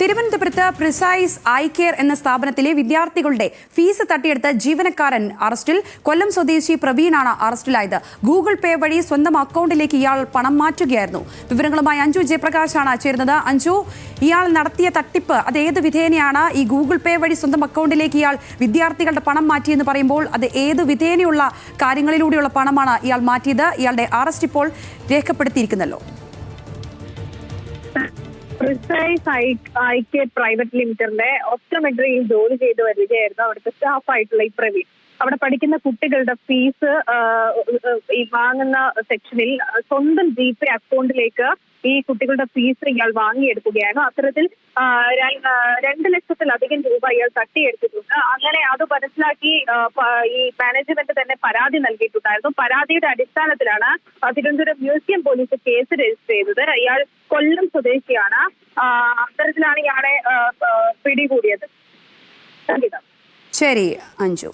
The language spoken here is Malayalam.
തിരുവനന്തപുരത്ത് പ്രിസൈസ് ഐ കെയർ എന്ന സ്ഥാപനത്തിലെ വിദ്യാർത്ഥികളുടെ ഫീസ് തട്ടിയെടുത്ത ജീവനക്കാരൻ അറസ്റ്റിൽ. കൊല്ലം സ്വദേശി പ്രവീണാണ് അറസ്റ്റിലായത്. ഗൂഗിൾ പേ വഴി സ്വന്തം അക്കൗണ്ടിലേക്ക് ഇയാൾ പണം മാറ്റുകയായിരുന്നു. വിവരങ്ങളുമായി അഞ്ജു ജയപ്രകാശാണ് ചേരുന്നത്. അഞ്ജു, ഇയാൾ നടത്തിയ തട്ടിപ്പ് അത് ഏത് വിധേനയാണ്? ഈ ഗൂഗിൾ പേ വഴി സ്വന്തം അക്കൗണ്ടിലേക്ക് ഇയാൾ വിദ്യാർത്ഥികളുടെ പണം മാറ്റിയെന്ന് പറയുമ്പോൾ അത് ഏത് വിധേനയുള്ള കാര്യങ്ങളിലൂടെയുള്ള പണമാണ് ഇയാൾ മാറ്റിയത്? ഇയാളുടെ അറസ്റ്റ് ഇപ്പോൾ രേഖപ്പെടുത്തിയിരിക്കുന്നല്ലോ. പ്രിസൈസ് ഐ കെയർ പ്രൈവറ്റ് ലിമിറ്റഡിന്റെ ഒപ്റ്റോമെട്രിയിൽ ജോലി ചെയ്തു വരികയായിരുന്നു അവിടുത്തെ സ്റ്റാഫായിട്ടുള്ള ഈ പ്രവീൺ. അവിടെ പഠിക്കുന്ന കുട്ടികളുടെ ഫീസ് ഈ വാങ്ങുന്ന സെക്ഷനിൽ സ്വന്തം ജിപേ അക്കൗണ്ടിലേക്ക് ഈ കുട്ടികളുടെ ഫീസ് ഇയാൾ വാങ്ങിയെടുക്കുകയാണ്. അത്തരത്തിൽ 2 ലക്ഷത്തിലധികം രൂപ ഇയാൾ തട്ടിയെടുത്തിട്ടുണ്ട്. അങ്ങനെ അത് മനസ്സിലാക്കി ഈ മാനേജ്മെന്റ് തന്നെ പരാതി നൽകിയിട്ടുണ്ടായിരുന്നു. പരാതിയുടെ അടിസ്ഥാനത്തിലാണ് Thiruvananthapuram museum police case register ചെയ്തത്. ഇയാൾ കൊല്ലം സ്വദേശിയാണ്. അത്തരത്തിലാണ് ഇയാളെ പിടികൂടിയത്. ശരി അഞ്ജു.